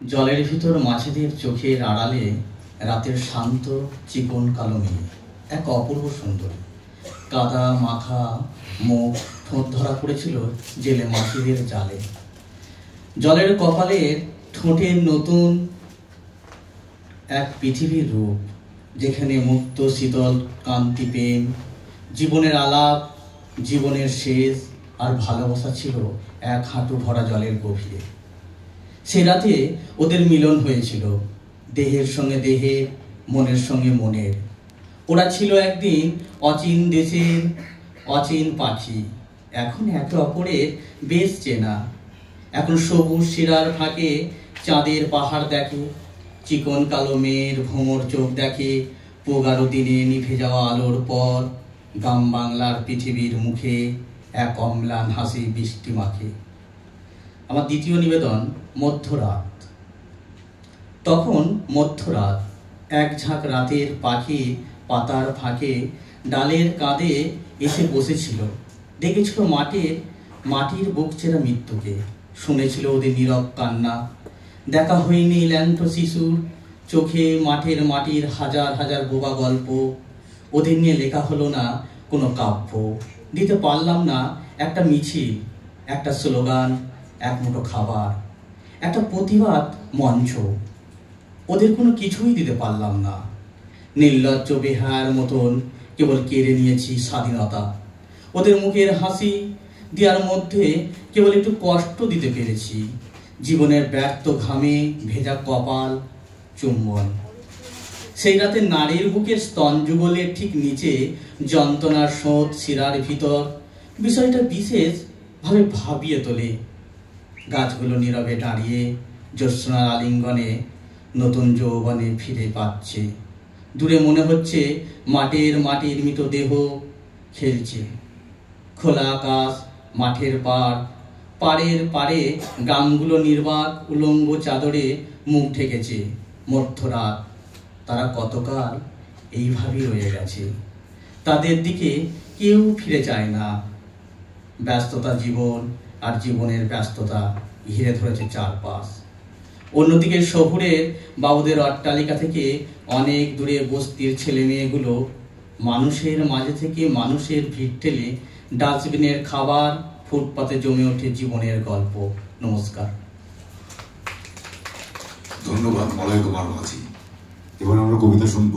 জলের ভিতর মাছেদের চোখের আড়ালে রাতের শান্ত চিকন কালো মেয়ে, এক অপূর্ব সুন্দরী। কাদা মাখা মুখ, ঠোঁট ধরা পড়েছিল জেলে মাছেদের জালে। জলের কপালের ঠোঁটের নতুন এক পৃথিবীর রূপ, যেখানে মুক্ত শীতল কান্তি প্রেম, জীবনের আলাপ, জীবনের শেষ আর ভালোবাসা ছিল এক হাঁটু ভরা জলের গভীরে। সে রাতে ওদের মিলন হয়েছিল, দেহের সঙ্গে দেহের, মনের সঙ্গে মনের। ওরা ছিল একদিন অচিন দেশের অচিন পাখি, এখন একে অপরের বেশ চেনা। এখন সবুজ শিরার ফাঁকে চাঁদের পাহাড় দেখে, চিকন কালো মেয়ের ভোমর চোখ দেখে, পোগারো দিনে নিভে যাওয়া আলোর পর গ্রাম বাংলার পৃথিবীর মুখে এক অম্লান হাসি বৃষ্টি মাখে। আমার দ্বিতীয় নিবেদন, মধ্যরাত। তখন মধ্যরাত, এক ঝাঁক রাতের পাখি পাতার ফাঁকে ডালের কাঁধে এসে বসেছিল। দেখেছিল মাটির বুক চেরা মৃত্যুকে, শুনেছিল ওদের নীরব কান্না। দেখা হয়নি ল্যাংটো শিশুর চোখে মাটির হাজার হাজার বোবা গল্প। ওদের নিয়ে লেখা হলো না কোনো কাব্য, দিতে পারলাম না একটা মিছিল, একটা স্লোগান, এক মুঠো খাবার, একটা প্রতিবাদ মঞ্চ। ওদের কোনো কিছুই দিতে পারলাম না। নির্লজ্জ বেহার মতন কেবল কেড়ে নিয়েছি স্বাধীনতা। ওদের মুখের হাসি দেওয়ার মধ্যে কেবল একটু কষ্ট দিতে পেরেছি, জীবনের ব্যর্থ ঘামে ভেজা কপাল চুম্বন। সেই রাতে নারীর বুকের স্তন যুগলের ঠিক নিচে যন্ত্রণার স্রোত শিরার ভিতর বিষয়টা বিশেষভাবে ভাবিয়ে তোলে। গাছগুলো নীরবে দাঁড়িয়ে জ্যোৎস্নার আলিঙ্গনে নতুন যৌবনে ফিরে পাচ্ছে। দূরে মনে হচ্ছে মাটির মৃতদেহ খেলছে। খোলা আকাশ, মাঠের পাড়ের পাড়ে গ্রামগুলো নির্বাক উলঙ্গ চাদরে মুখ ঢেকেছে। মধ্যরাত, তারা কতকাল এইভাবেই রয়ে গেছে। তাদের দিকে কেউ ফিরে যায় না। ব্যস্ততা জীবন আর জীবনের ব্যস্ততা ঘিরে ধরেছে চারপাশ। অন্যদিকে শহুরের বাবুদের অট্টালিকা থেকে অনেক দূরে বস্তির ছেলে মেয়েগুলো মানুষের মাঝে থেকে মানুষের ভিড় ঠেলে ডাস্টবিনের খাবার, ফুটপাতে জমে ওঠে জীবনের গল্প। নমস্কার। ধন্যবাদ মলয় কুমার মাঝি। এবার আমরা কবিতা শুনবো।